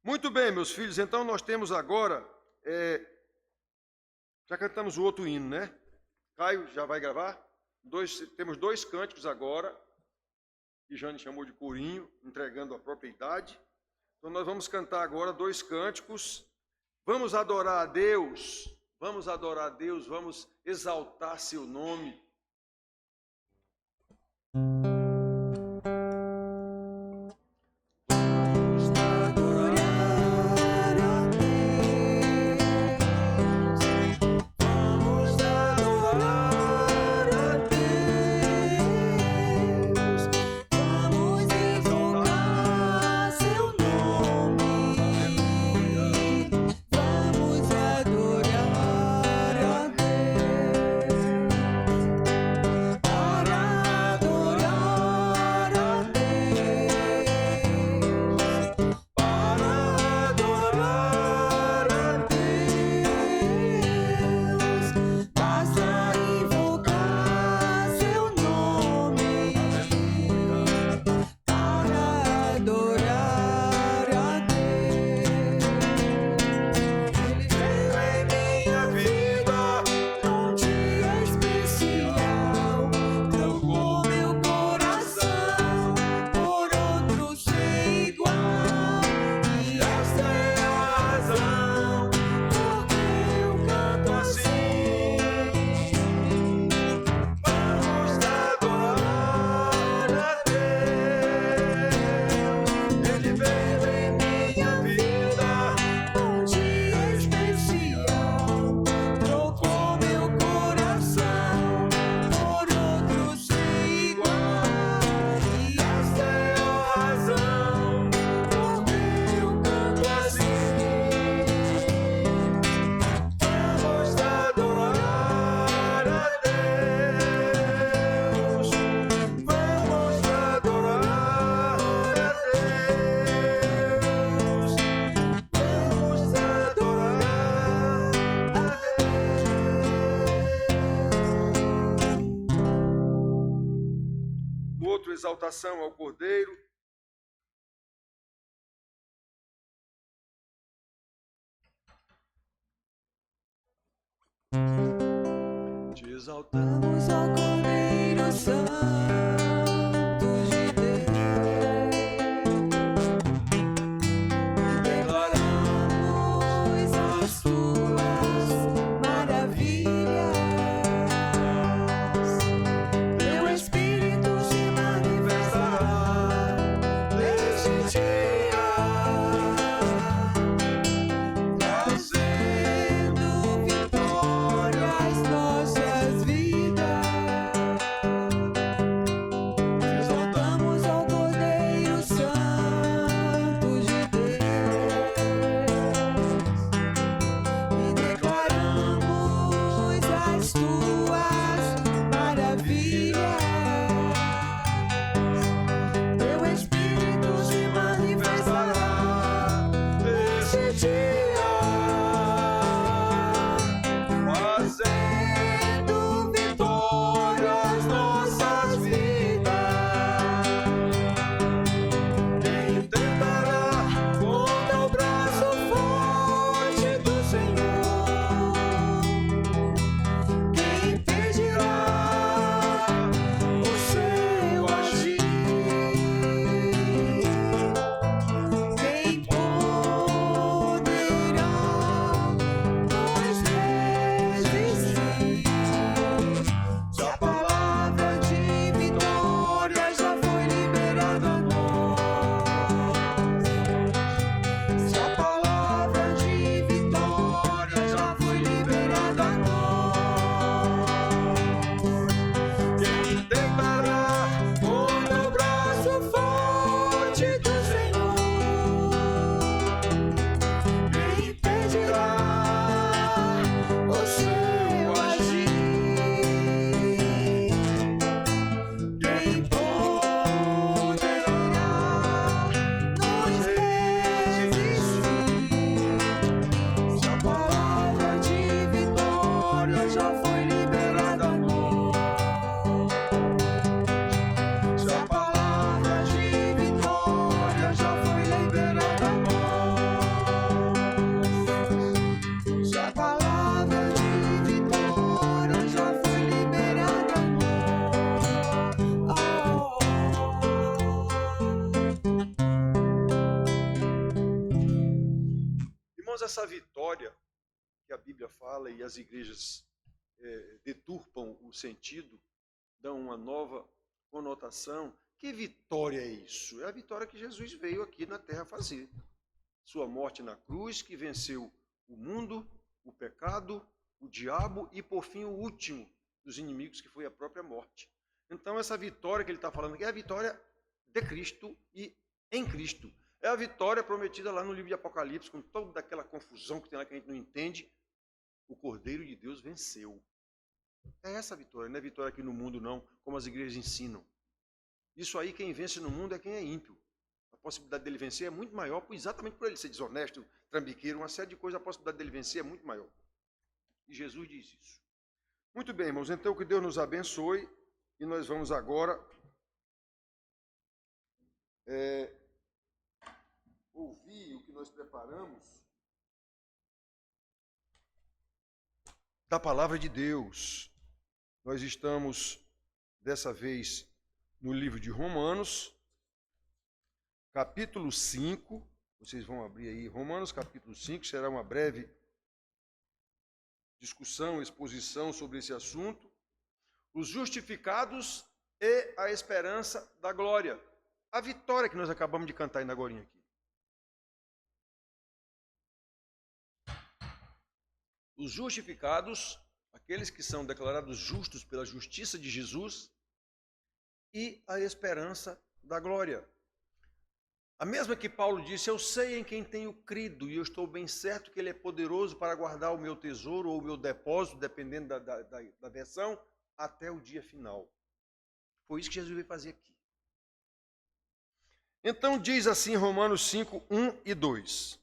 Muito bem, meus filhos, então nós temos agora, já cantamos o outro hino, né? Caio já vai gravar? Temos 2 cânticos agora, que Jane chamou de corinho, entregando a própria idade. Então nós vamos cantar agora 2 cânticos, vamos adorar a Deus, vamos exaltar seu nome. Exaltação ao Cordeiro. Te exaltamos ao Cordeiro Santo de Deus. Declaramos as tuas maravilhas. Teu Espírito se manifestará neste dia, trazendo vitória às nossas vidas. Irmãos, essa vitória que a Bíblia fala e as igrejas deturpam o sentido, dão uma nova conotação. Que vitória é isso? É a vitória que Jesus veio aqui na terra fazer. Sua morte na cruz, que venceu o mundo, o pecado, o diabo e, por fim, o último dos inimigos, que foi a própria morte. Então, essa vitória que ele está falando aqui é a vitória de Cristo e em Cristo. É a vitória prometida lá no livro de Apocalipse, com toda aquela confusão que tem lá que a gente não entende. O Cordeiro de Deus venceu. É essa a vitória, não é vitória aqui no mundo não, como as igrejas ensinam. Isso aí, quem vence no mundo é quem é ímpio. A possibilidade dele vencer é muito maior, exatamente por ele ser desonesto, trambiqueiro, uma série de coisas, a possibilidade dele vencer é muito maior. E Jesus diz isso. Muito bem, irmãos, então que Deus nos abençoe e nós vamos agora ouvir o que nós preparamos da palavra de Deus. Nós estamos, dessa vez, no livro de Romanos, capítulo 5. Vocês vão abrir aí, Romanos, capítulo 5, será uma breve discussão, exposição sobre esse assunto. Os justificados e a esperança da glória. A vitória que nós acabamos de cantar ainda agora aqui. Os justificados, aqueles que são declarados justos pela justiça de Jesus, e a esperança da glória. A mesma que Paulo disse, eu sei em quem tenho crido, e eu estou bem certo que ele é poderoso para guardar o meu tesouro ou o meu depósito, dependendo da versão, até o dia final. Foi isso que Jesus veio fazer aqui. Então diz assim Romanos 5, 1 e 2.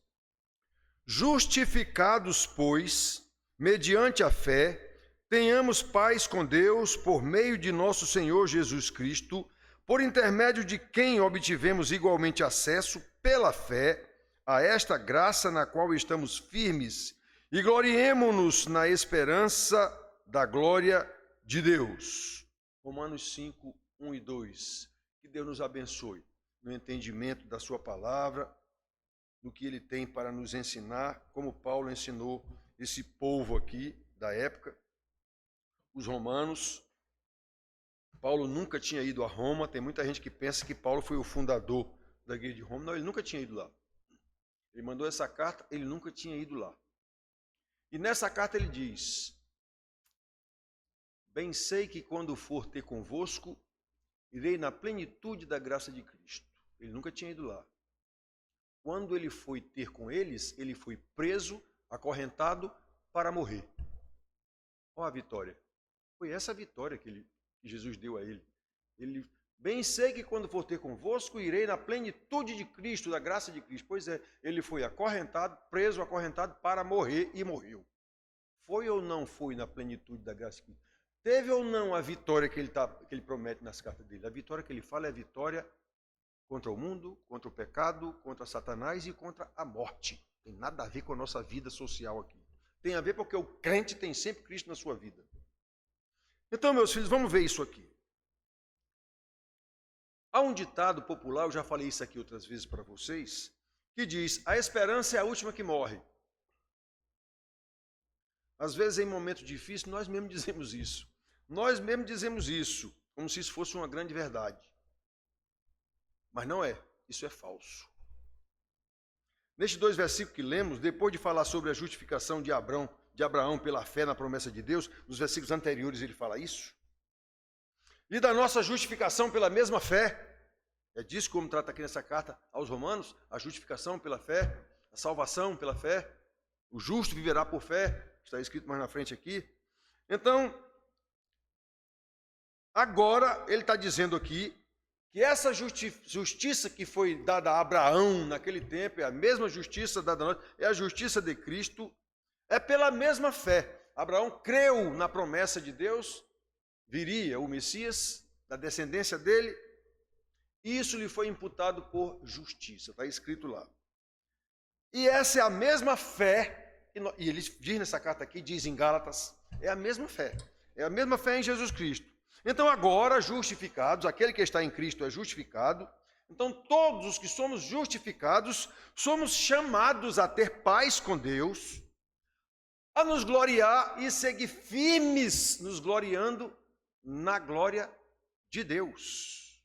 Justificados, pois, mediante a fé, tenhamos paz com Deus por meio de nosso Senhor Jesus Cristo, por intermédio de quem obtivemos igualmente acesso, pela fé, a esta graça na qual estamos firmes, e gloriemo-nos na esperança da glória de Deus. Romanos 5, 1 e 2. Que Deus nos abençoe no entendimento da sua palavra, no que ele tem para nos ensinar, como Paulo ensinou esse povo aqui da época, os romanos. Paulo nunca tinha ido a Roma. Tem muita gente que pensa que Paulo foi o fundador da igreja de Roma. Não, ele nunca tinha ido lá. Ele mandou essa carta, ele nunca tinha ido lá. E nessa carta ele diz, bem sei que quando for ter convosco, irei na plenitude da graça de Cristo. Ele nunca tinha ido lá. Quando ele foi ter com eles, ele foi preso, acorrentado para morrer. Olha a vitória. Foi essa a vitória que Jesus deu a ele. Ele, bem sei que quando for ter convosco, irei na plenitude de Cristo, da graça de Cristo. Pois é, ele foi acorrentado, preso, acorrentado para morrer e morreu. Foi ou não foi na plenitude da graça de Cristo? Teve ou não a vitória que ele promete nas cartas dele? A vitória que ele fala é a vitória contra o mundo, contra o pecado, contra Satanás e contra a morte. Tem nada a ver com a nossa vida social aqui. Tem a ver porque o crente tem sempre Cristo na sua vida. Então, meus filhos, vamos ver isso aqui. Há um ditado popular, eu já falei isso aqui outras vezes para vocês, que diz, a esperança é a última que morre. Às vezes, em momentos difíceis, nós mesmos dizemos isso. Nós mesmos dizemos isso, como se isso fosse uma grande verdade. Mas não é, isso é falso. Nestes 2 versículos que lemos, depois de falar sobre a justificação de Abraão pela fé na promessa de Deus, nos versículos anteriores ele fala isso. E da nossa justificação pela mesma fé, é disso como trata aqui nessa carta aos Romanos, a justificação pela fé, a salvação pela fé, o justo viverá por fé, está escrito mais na frente aqui. Então, agora ele está dizendo aqui, que essa justiça que foi dada a Abraão naquele tempo, é a mesma justiça dada a nós, é a justiça de Cristo, é pela mesma fé. Abraão creu na promessa de Deus, viria o Messias, da descendência dele, e isso lhe foi imputado por justiça, está escrito lá. E essa é a mesma fé, e ele diz nessa carta aqui, diz em Gálatas, é a mesma fé em Jesus Cristo. Então agora, justificados, aquele que está em Cristo é justificado, Então, todos os que somos justificados, somos chamados a ter paz com Deus, a nos gloriar e seguir firmes, nos gloriando na glória de Deus,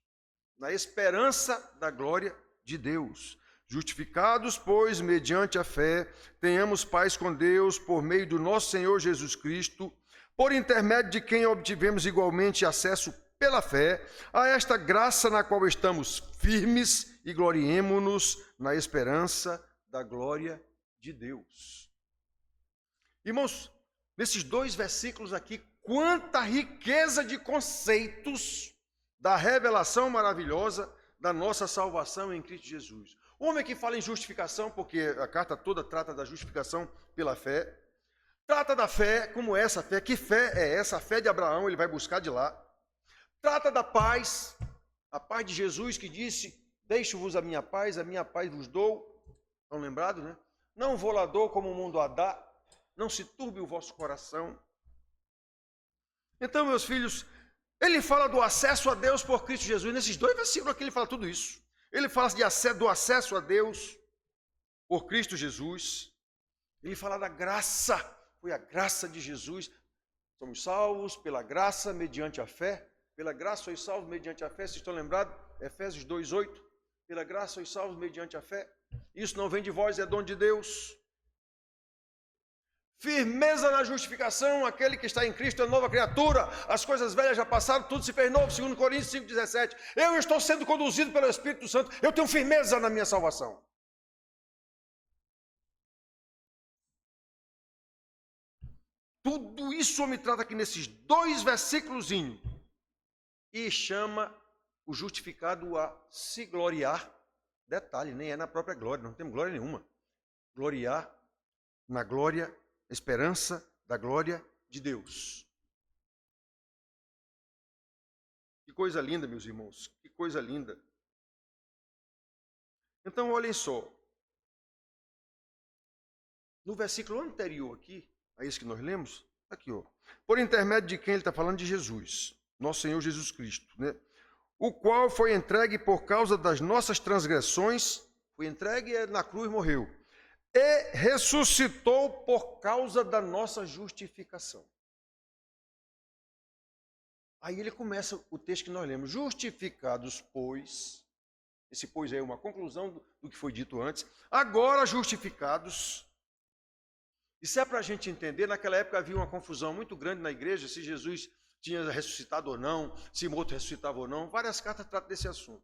na esperança da glória de Deus. Justificados, pois, mediante a fé, tenhamos paz com Deus por meio do nosso Senhor Jesus Cristo, por intermédio de quem obtivemos igualmente acesso pela fé a esta graça na qual estamos firmes e gloriemo-nos na esperança da glória de Deus. Irmãos, nesses 2 versículos aqui, quanta riqueza de conceitos da revelação maravilhosa da nossa salvação em Cristo Jesus. O homem que fala em justificação, porque a carta toda trata da justificação pela fé, trata da fé como essa fé. Que fé é essa? A fé de Abraão, ele vai buscar de lá. Trata da paz, a paz de Jesus que disse, deixo-vos a minha paz vos dou. Estão lembrados, né? Não vou lá dou como o mundo a dá, não se turbe o vosso coração. Então, meus filhos, ele fala do acesso a Deus por Cristo Jesus. Nesses 2 versículos aqui ele fala tudo isso. Ele fala do acesso a Deus por Cristo Jesus. Ele fala da graça, foi a graça de Jesus. Somos salvos pela graça mediante a fé. Pela graça sois salvos mediante a fé. Vocês estão lembrados? Efésios 2:8. Pela graça sois salvos mediante a fé. Isso não vem de vós, é dom de Deus. Firmeza na justificação, aquele que está em Cristo é nova criatura, as coisas velhas já passaram, tudo se fez novo, 2 Coríntios 5,17. Eu estou sendo conduzido pelo Espírito Santo, eu tenho firmeza na minha salvação. Tudo isso me trata aqui nesses 2 versículos e chama o justificado a se gloriar. Detalhe, nem é na própria glória, não temos glória nenhuma. Gloriar na glória, esperança da glória de Deus. Que coisa linda, meus irmãos, que coisa linda. Então, olhem só. No versículo anterior aqui, a esse que nós lemos, aqui, ó. Por intermédio de quem ele está falando? De Jesus, nosso Senhor Jesus Cristo, né? O qual foi entregue por causa das nossas transgressões, foi entregue na cruz, morreu. E ressuscitou por causa da nossa justificação. Aí ele começa o texto que nós lemos. Justificados, pois, esse pois é uma conclusão do que foi dito antes, agora justificados. Isso é para a gente entender, naquela época havia uma confusão muito grande na igreja, se Jesus tinha ressuscitado ou não, se morto ressuscitava ou não. Várias cartas tratam desse assunto.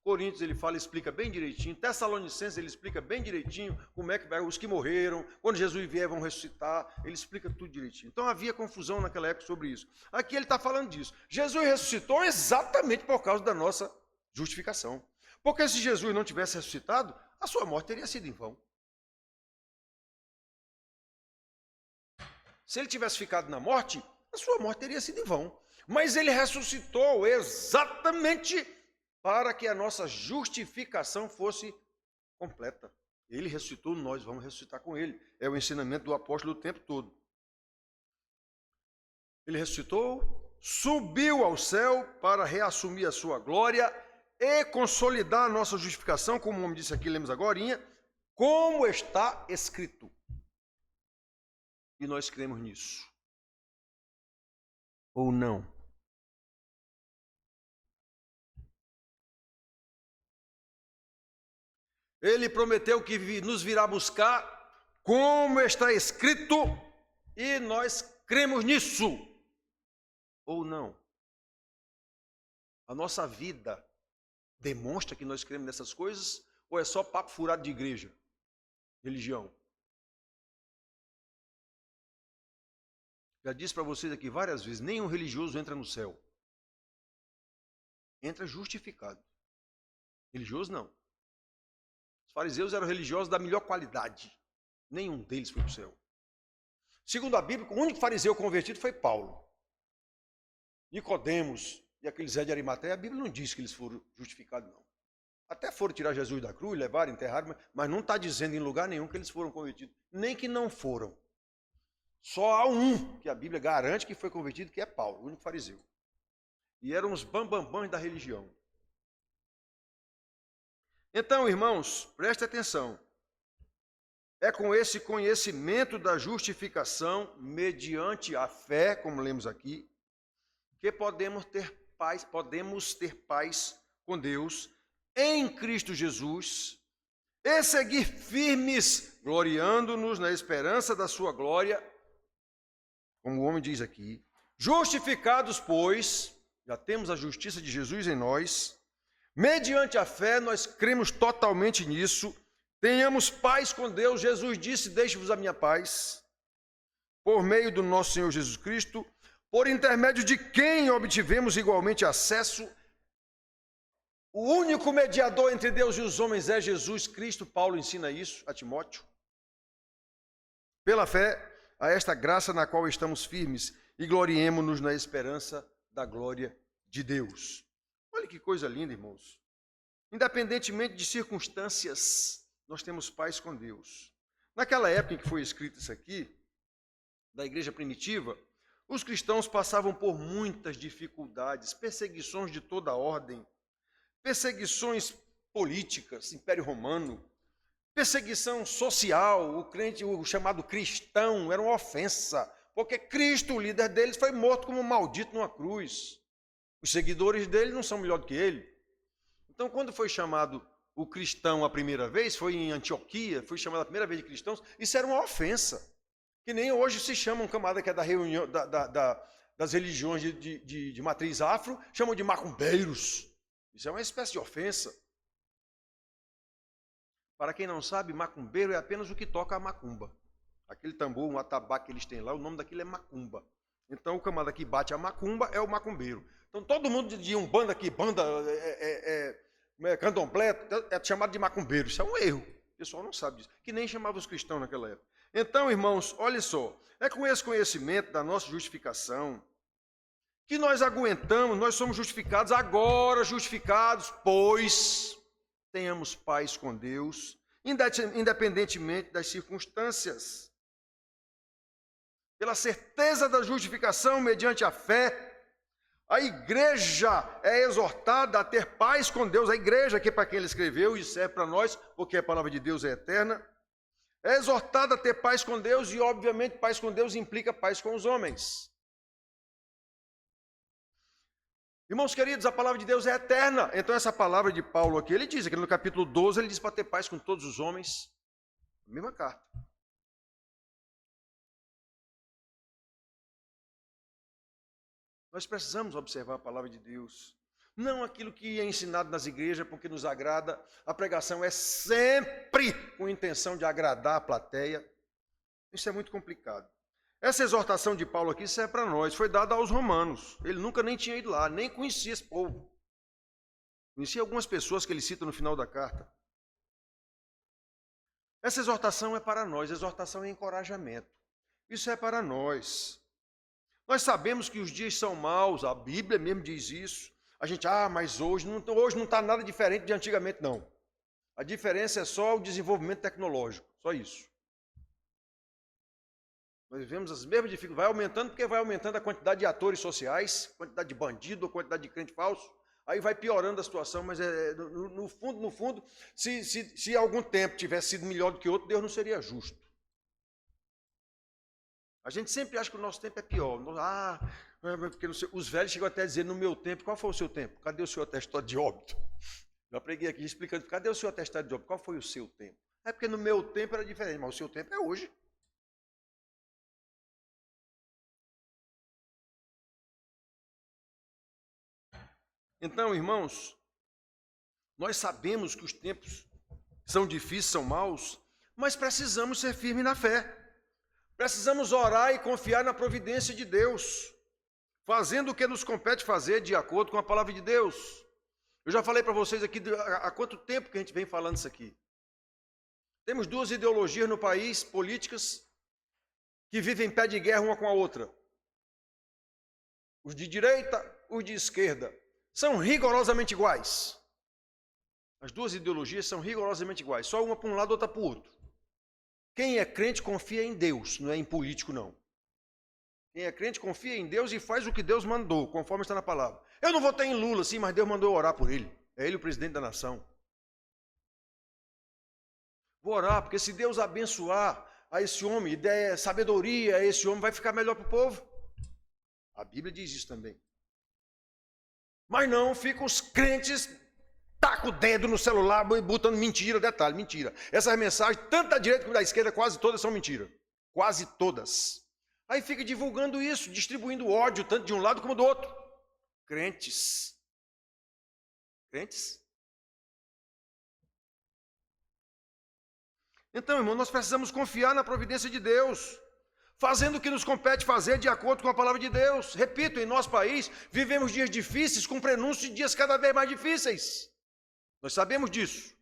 Coríntios ele fala, explica bem direitinho. Tessalonicenses ele explica bem direitinho como é que vai, os que morreram, quando Jesus vier vão ressuscitar. Ele explica tudo direitinho. Então havia confusão naquela época sobre isso. Aqui ele está falando disso. Jesus ressuscitou exatamente por causa da nossa justificação. Porque se Jesus não tivesse ressuscitado, a sua morte teria sido em vão. Se ele tivesse ficado na morte, a sua morte teria sido em vão. Mas ele ressuscitou exatamente para que a nossa justificação fosse completa. Ele ressuscitou, nós vamos ressuscitar com ele. É o ensinamento do apóstolo o tempo todo. Ele ressuscitou, subiu ao céu para reassumir a sua glória e consolidar a nossa justificação, como o homem disse aqui, lemos agora, como está escrito. E nós cremos nisso. Ou não? Ele prometeu que nos virá buscar, como está escrito, e nós cremos nisso. Ou não? A nossa vida demonstra que nós cremos nessas coisas, ou é só papo furado de igreja, religião? Já disse para vocês aqui várias vezes, nenhum religioso entra no céu. Entra justificado. Religioso não. Os fariseus eram religiosos da melhor qualidade. Nenhum deles foi para o céu. Segundo a Bíblia, o único fariseu convertido foi Paulo. Nicodemos e aquele Zé de Arimateia, a Bíblia não diz que eles foram justificados, não. Até foram tirar Jesus da cruz, levaram, enterraram, mas não está dizendo em lugar nenhum que eles foram convertidos. Nem que não foram. Só há um que a Bíblia garante que foi convertido, que é Paulo, o único fariseu. E eram os bambambãs da religião. Então, irmãos, preste atenção. É com esse conhecimento da justificação, mediante a fé, como lemos aqui, que podemos ter paz com Deus em Cristo Jesus e seguir firmes, gloriando-nos na esperança da sua glória, como o homem diz aqui. Justificados, pois, já temos a justiça de Jesus em nós, mediante a fé, nós cremos totalmente nisso, tenhamos paz com Deus. Jesus disse: deixe-vos a minha paz, por meio do nosso Senhor Jesus Cristo, por intermédio de quem obtivemos igualmente acesso. O único mediador entre Deus e os homens é Jesus Cristo. Paulo ensina isso a Timóteo. Pela fé, a esta graça na qual estamos firmes e gloriemo-nos na esperança da glória de Deus. Olha que coisa linda, irmãos. Independentemente de circunstâncias, nós temos paz com Deus. Naquela época em que foi escrito isso aqui, da igreja primitiva, os cristãos passavam por muitas dificuldades, perseguições de toda ordem, perseguições políticas, Império Romano, perseguição social, o chamado cristão, era uma ofensa, porque Cristo, o líder deles, foi morto como maldito numa cruz. Os seguidores dele não são melhor do que ele. Então, quando foi chamado o cristão a primeira vez, foi em Antioquia, foi chamado a primeira vez de cristãos, isso era uma ofensa. Que nem hoje se chama um camarada que é da reunião das religiões de matriz afro, chamam de macumbeiros. Isso é uma espécie de ofensa. Para quem não sabe, macumbeiro é apenas o que toca a macumba. Aquele tambor, um atabaque que eles têm lá, o nome daquilo é macumba. Então o camarada que bate a macumba é o macumbeiro. Então todo mundo de umbanda aqui, banda, candomblé, é chamado de macumbeiro. Isso é um erro. O pessoal não sabe disso. Que nem chamava os cristãos naquela época. Então, irmãos, olha só. É com esse conhecimento da nossa justificação que nós aguentamos, nós somos justificados agora, justificados, pois tenhamos paz com Deus, independentemente das circunstâncias. Pela certeza da justificação mediante a fé, a igreja é exortada a ter paz com Deus. A igreja, que é para quem ele escreveu, e serve para nós, porque a palavra de Deus é eterna, é exortada a ter paz com Deus, e obviamente paz com Deus implica paz com os homens. Irmãos queridos, a palavra de Deus é eterna. Então essa palavra de Paulo aqui, ele diz, aqui no capítulo 12, ele diz para ter paz com todos os homens. A mesma carta. Nós precisamos observar a palavra de Deus. Não aquilo que é ensinado nas igrejas porque nos agrada. A pregação é sempre com intenção de agradar a plateia. Isso é muito complicado. Essa exortação de Paulo aqui serve para nós. Foi dada aos romanos. Ele nunca nem tinha ido lá, nem conhecia esse povo. Conhecia algumas pessoas que ele cita no final da carta. Essa exortação é para nós. Exortação é encorajamento. Isso é para nós. Nós sabemos que os dias são maus. A Bíblia mesmo diz isso. A gente, mas hoje não está nada diferente de antigamente, não. A diferença é só o desenvolvimento tecnológico. Só isso. Nós vivemos as mesmas dificuldades, vai aumentando porque vai aumentando a quantidade de atores sociais, quantidade de bandido, a quantidade de crente falso, aí vai piorando a situação, mas no fundo, se algum tempo tivesse sido melhor do que outro, Deus não seria justo. A gente sempre acha que o nosso tempo é pior. Porque os velhos chegam até a dizer, no meu tempo, qual foi o seu tempo? Cadê o seu atestado de óbito? Já preguei aqui explicando, cadê o seu atestado de óbito? Qual foi o seu tempo? É porque no meu tempo era diferente, mas o seu tempo é hoje. Então, irmãos, nós sabemos que os tempos são difíceis, são maus, mas precisamos ser firmes na fé. Precisamos orar e confiar na providência de Deus, fazendo o que nos compete fazer de acordo com a palavra de Deus. Eu já falei para vocês aqui há quanto tempo que a gente vem falando isso aqui. Temos duas ideologias no país, políticas, que vivem em pé de guerra uma com a outra. Os de direita, os de esquerda. São rigorosamente iguais. As duas ideologias são rigorosamente iguais. Só uma para um lado, outra para o outro. Quem é crente confia em Deus, não é em político, não. Quem é crente confia em Deus e faz o que Deus mandou, conforme está na palavra. Eu não votei em Lula, sim, mas Deus mandou orar por ele. É ele o presidente da nação. Vou orar, porque se Deus abençoar a esse homem e der sabedoria a esse homem, vai ficar melhor para o povo. A Bíblia diz isso também. Mas não, ficam os crentes, tacam o dedo no celular, botando mentira, detalhe, mentira. Essas mensagens, tanto da direita como da esquerda, quase todas são mentira. Quase todas. Aí fica divulgando isso, distribuindo ódio, tanto de um lado como do outro. Crentes. Crentes? Então, irmão, nós precisamos confiar na providência de Deus, fazendo o que nos compete fazer de acordo com a palavra de Deus. Repito, em nosso país, vivemos dias difíceis com prenúncio de dias cada vez mais difíceis. Nós sabemos disso.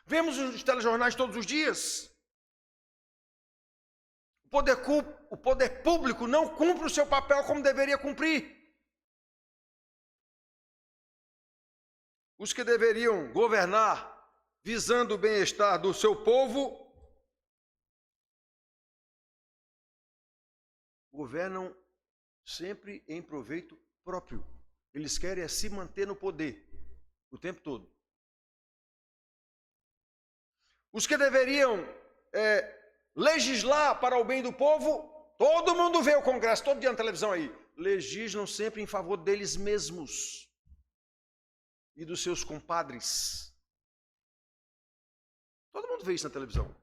Vemos os telejornais todos os dias. O poder público não cumpre o seu papel como deveria cumprir. Os que deveriam governar visando o bem-estar do seu povo, governam sempre em proveito próprio. Eles querem se manter no poder o tempo todo. Os que deveriam legislar para o bem do povo, todo mundo vê o Congresso todo dia na televisão aí, legislam sempre em favor deles mesmos e dos seus compadres. Todo mundo vê isso na televisão.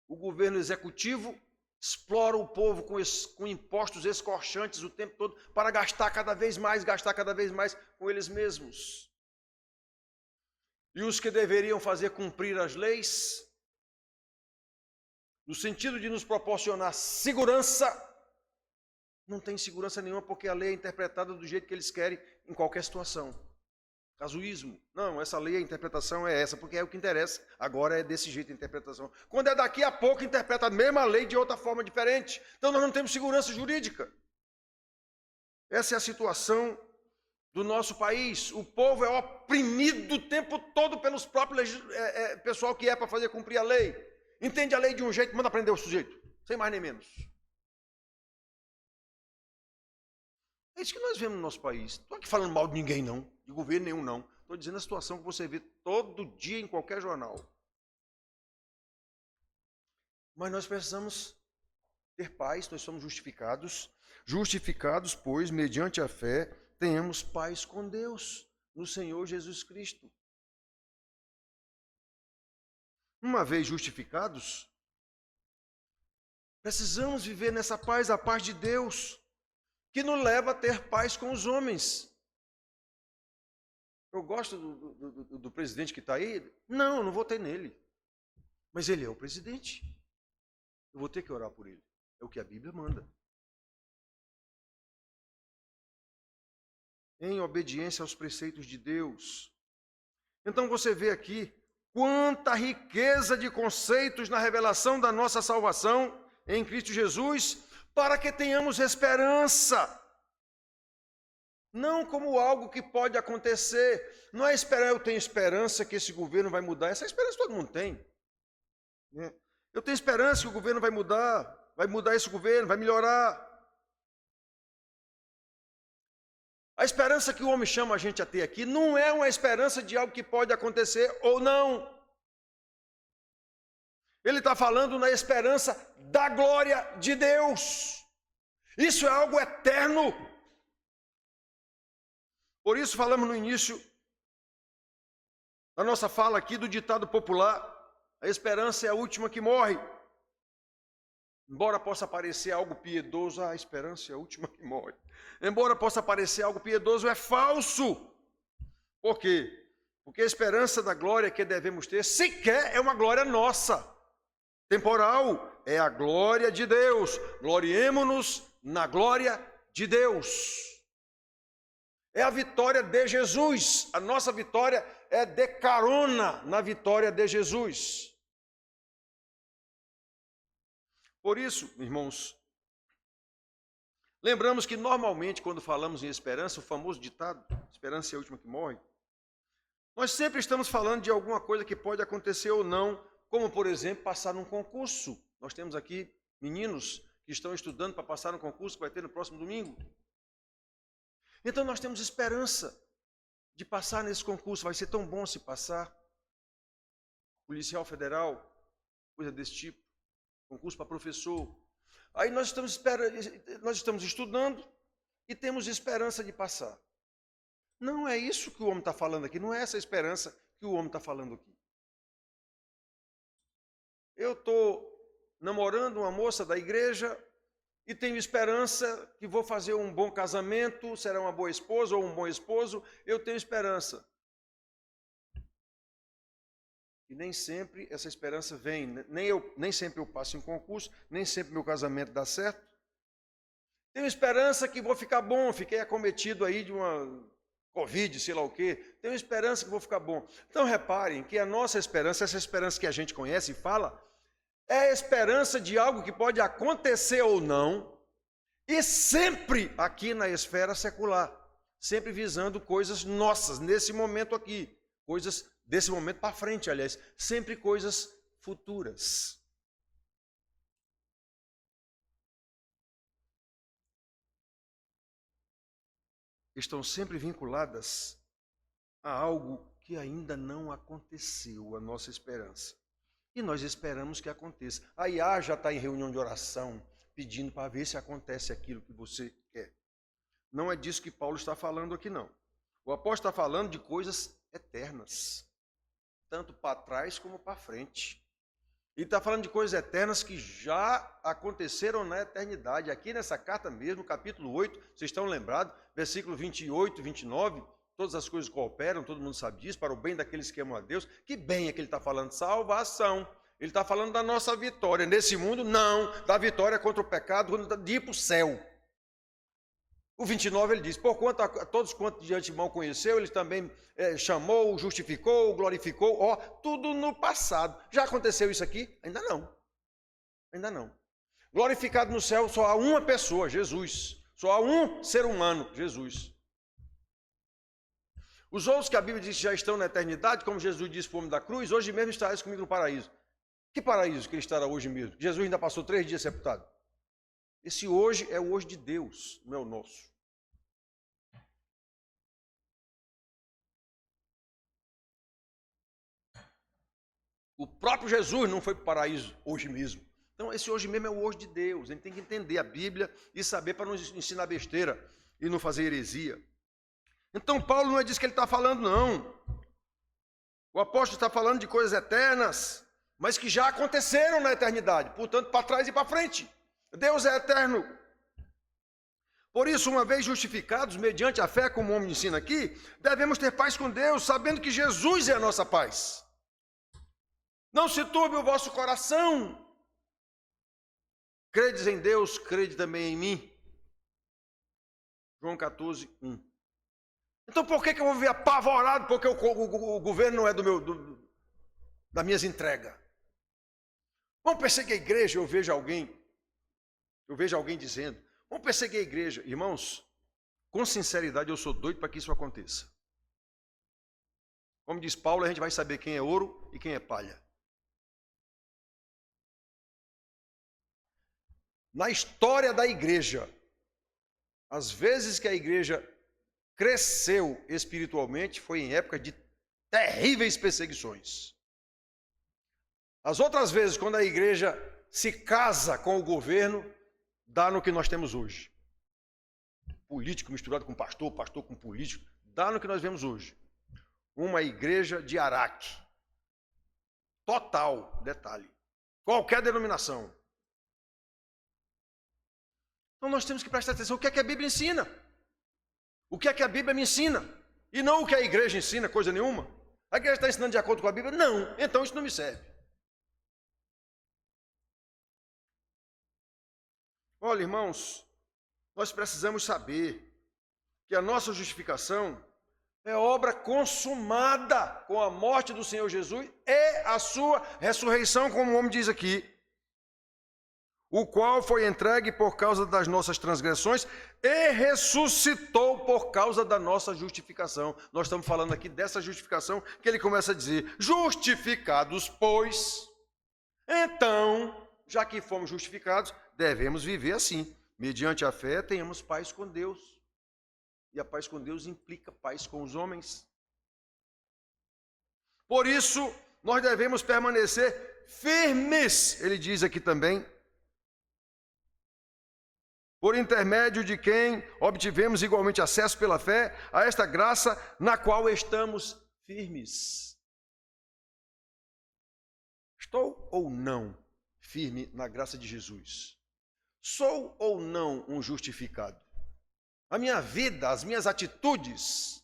O governo executivo explora o povo com impostos escorchantes o tempo todo para gastar cada vez mais com eles mesmos. E os que deveriam fazer cumprir as leis, no sentido de nos proporcionar segurança, não tem segurança nenhuma porque a lei é interpretada do jeito que eles querem em qualquer situação. Casuísmo. Não, essa lei, a interpretação é essa, porque é o que interessa. Agora é desse jeito a interpretação. Quando é daqui a pouco, interpreta a mesma lei de outra forma diferente. Então nós não temos segurança jurídica. Essa é a situação do nosso país. O povo é oprimido o tempo todo pelos próprios pessoal que é para fazer cumprir a lei. Entende a lei de um jeito, manda prender o sujeito. Sem mais nem menos. É isso que nós vemos no nosso país. Não estou aqui falando mal de ninguém, não. De governo nenhum, não. Estou dizendo a situação que você vê todo dia em qualquer jornal. Mas nós precisamos ter paz, nós somos justificados. Justificados, pois, mediante a fé, tenhamos paz com Deus, no Senhor Jesus Cristo. Uma vez justificados, precisamos viver nessa paz, a paz de Deus, que nos leva a ter paz com os homens. Eu gosto do presidente que está aí? Não, eu não votei nele. Mas ele é o presidente. Eu vou ter que orar por ele. É o que a Bíblia manda. Em obediência aos preceitos de Deus. Então você vê aqui quanta riqueza de conceitos na revelação da nossa salvação em Cristo Jesus, para que tenhamos esperança. Não como algo que pode acontecer. Não é esperar, eu tenho esperança que esse governo vai mudar. Essa esperança todo mundo tem. Eu tenho esperança que o governo vai mudar esse governo, vai melhorar. A esperança que o homem chama a gente a ter aqui não é uma esperança de algo que pode acontecer ou não. Ele está falando na esperança da glória de Deus. Isso é algo eterno. Por isso falamos no início da nossa fala aqui do ditado popular, a esperança é a última que morre. Embora possa parecer algo piedoso, a esperança é a última que morre. Embora possa parecer algo piedoso, é falso. Por quê? Porque a esperança da glória que devemos ter sequer é uma glória nossa. Temporal, é a glória de Deus. Gloriemo-nos na glória de Deus. É a vitória de Jesus. A nossa vitória é de carona na vitória de Jesus. Por isso, irmãos, lembramos que normalmente quando falamos em esperança, o famoso ditado, esperança é a última que morre, nós sempre estamos falando de alguma coisa que pode acontecer ou não, como por exemplo, passar num concurso. Nós temos aqui meninos que estão estudando para passar no concurso que vai ter no próximo domingo. Então nós temos esperança de passar nesse concurso. Vai ser tão bom se passar. Policial federal, coisa desse tipo. Concurso para professor. Aí nós estamos estudando e temos esperança de passar. Não é isso que o homem está falando aqui. Não é essa esperança que o homem está falando aqui. Eu estou namorando uma moça da igreja e tenho esperança que vou fazer um bom casamento, será uma boa esposa ou um bom esposo. Eu tenho esperança. E nem sempre essa esperança vem. Nem sempre eu passo em concurso, nem sempre meu casamento dá certo. Tenho esperança que vou ficar bom. Fiquei acometido aí de uma Covid, sei lá o quê. Tenho esperança que vou ficar bom. Então reparem que a nossa esperança, essa esperança que a gente conhece e fala, é a esperança de algo que pode acontecer ou não, e sempre aqui na esfera secular, sempre visando coisas nossas, nesse momento aqui, coisas desse momento para frente, aliás, sempre coisas futuras. Estão sempre vinculadas a algo que ainda não aconteceu, a nossa esperança. E nós esperamos que aconteça. A IA já está em reunião de oração, pedindo para ver se acontece aquilo que você quer. Não é disso que Paulo está falando aqui, não. O apóstolo está falando de coisas eternas, tanto para trás como para frente. Ele está falando de coisas eternas que já aconteceram na eternidade. Aqui nessa carta mesmo, capítulo 8, vocês estão lembrados, versículo 28 e 29, todas as coisas cooperam, todo mundo sabe disso, para o bem daqueles que amam a Deus. Que bem é que ele está falando? Salvação. Ele está falando da nossa vitória. Nesse mundo, não. Da vitória contra o pecado, de ir para o céu. O 29 ele diz, porquanto a todos quantos de antemão conheceu, ele também chamou, justificou, glorificou. Ó, tudo no passado. Já aconteceu isso aqui? Ainda não. Ainda não. Glorificado no céu só há uma pessoa, Jesus. Só há um ser humano, Jesus. Os outros que a Bíblia diz que já estão na eternidade, como Jesus disse para o homem da cruz, hoje mesmo estarás comigo no paraíso. Que paraíso que ele estará hoje mesmo? Jesus ainda passou 3 dias sepultado. Esse hoje é o hoje de Deus, não é o nosso. O próprio Jesus não foi para o paraíso hoje mesmo. Então esse hoje mesmo é o hoje de Deus. A gente tem que entender a Bíblia e saber para não ensinar besteira e não fazer heresia. Então Paulo não é disso que ele está falando, não. O apóstolo está falando de coisas eternas, mas que já aconteceram na eternidade, portanto, para trás e para frente. Deus é eterno. Por isso, uma vez justificados, mediante a fé, como o homem ensina aqui, devemos ter paz com Deus, sabendo que Jesus é a nossa paz. Não se turbe o vosso coração. Credes em Deus, crede também em mim. João 14, 1. Então por que eu vou viver apavorado porque o governo não é das minhas entregas? Vamos perseguir a igreja, eu vejo alguém dizendo, vamos perseguir a igreja. Irmãos, com sinceridade, eu sou doido para que isso aconteça. Como diz Paulo, a gente vai saber quem é ouro e quem é palha. Na história da igreja, as vezes que a igreja cresceu espiritualmente foi em época de terríveis perseguições. As outras vezes, quando a igreja se casa com o governo, dá no que nós temos hoje. Político misturado com pastor, pastor com político, dá no que nós vemos hoje. Uma igreja de Araque. Total, detalhe. Qualquer denominação. Então nós temos que prestar atenção o que é que a Bíblia ensina. O que é que a Bíblia me ensina? E não o que a igreja ensina, coisa nenhuma. A igreja está ensinando de acordo com a Bíblia? Não, então isso não me serve. Olha, irmãos, nós precisamos saber que a nossa justificação é obra consumada com a morte do Senhor Jesus e a sua ressurreição, como o homem diz aqui, o qual foi entregue por causa das nossas transgressões e ressuscitou por causa da nossa justificação. Nós estamos falando aqui dessa justificação que ele começa a dizer, justificados, pois, então, já que fomos justificados, devemos viver assim. Mediante a fé, tenhamos paz com Deus. E a paz com Deus implica paz com os homens. Por isso, nós devemos permanecer firmes, ele diz aqui também, por intermédio de quem obtivemos igualmente acesso pela fé a esta graça na qual estamos firmes. Estou ou não firme na graça de Jesus? Sou ou não um justificado? A minha vida, as minhas atitudes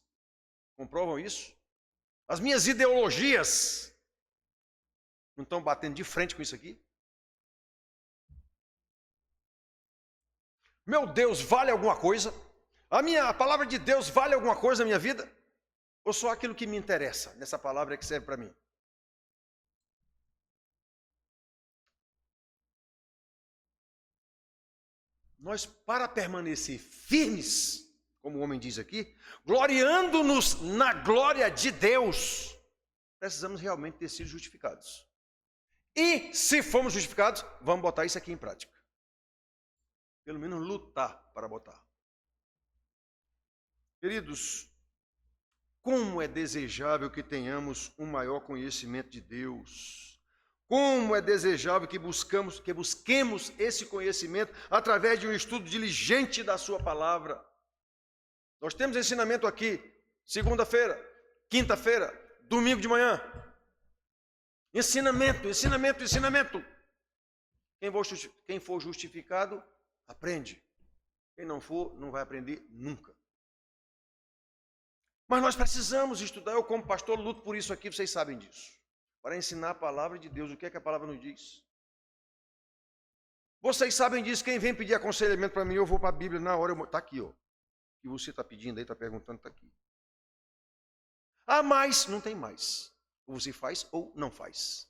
comprovam isso? As minhas ideologias não estão batendo de frente com isso aqui? Meu Deus vale alguma coisa? A palavra de Deus vale alguma coisa na minha vida? Ou só aquilo que me interessa nessa palavra é que serve para mim? Nós, para permanecer firmes, como o homem diz aqui, gloriando-nos na glória de Deus, precisamos realmente ter sido justificados. E se fomos justificados, vamos botar isso aqui em prática. Pelo menos lutar para botar. Queridos, como é desejável que tenhamos um maior conhecimento de Deus. Como é desejável que busquemos esse conhecimento através de um estudo diligente da sua palavra. Nós temos ensinamento aqui, segunda-feira, quinta-feira, domingo de manhã. Ensinamento. Quem for justificado, aprende. Quem não for, não vai aprender nunca. Mas nós precisamos estudar. Eu, como pastor, luto por isso aqui, vocês sabem disso. Para ensinar a palavra de Deus, o que é que a palavra nos diz. Vocês sabem disso, quem vem pedir aconselhamento para mim, eu vou para a Bíblia na hora, está aqui, ó. O que você está pedindo aí, está perguntando, está aqui. Ah, mas não tem mais. Ou você faz ou não faz.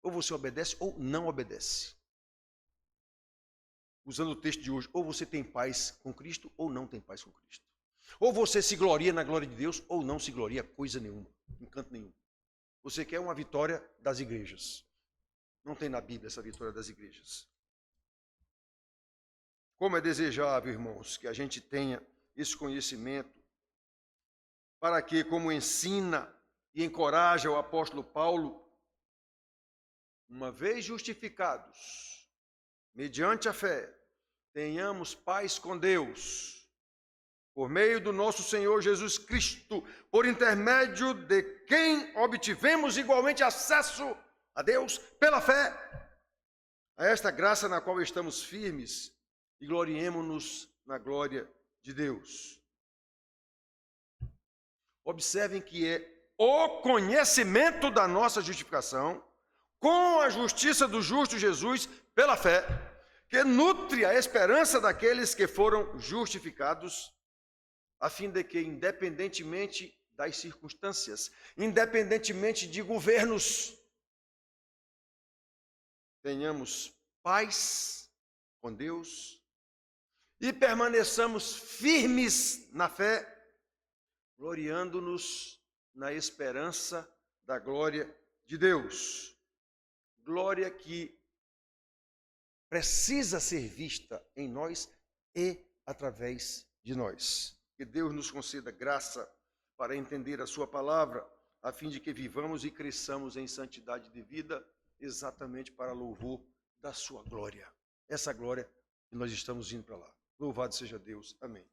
Ou você obedece ou não obedece. Usando o texto de hoje, ou você tem paz com Cristo ou não tem paz com Cristo. Ou você se gloria na glória de Deus ou não se gloria coisa nenhuma, em canto nenhum. Você quer uma vitória das igrejas. Não tem na Bíblia essa vitória das igrejas. Como é desejável, irmãos, que a gente tenha esse conhecimento para que, como ensina e encoraja o apóstolo Paulo, uma vez justificados, mediante a fé, tenhamos paz com Deus, por meio do nosso Senhor Jesus Cristo, por intermédio de quem obtivemos igualmente acesso a Deus pela fé, a esta graça na qual estamos firmes e gloriemo-nos na glória de Deus. Observem que é o conhecimento da nossa justificação com a justiça do justo Jesus pela fé, que nutre a esperança daqueles que foram justificados, a fim de que, independentemente das circunstâncias, independentemente de governos, tenhamos paz com Deus e permaneçamos firmes na fé, gloriando-nos na esperança da glória de Deus. Glória que precisa ser vista em nós e através de nós. Que Deus nos conceda graça para entender a sua palavra, a fim de que vivamos e cresçamos em santidade de vida, exatamente para louvor da sua glória. Essa glória que nós estamos indo para lá. Louvado seja Deus. Amém.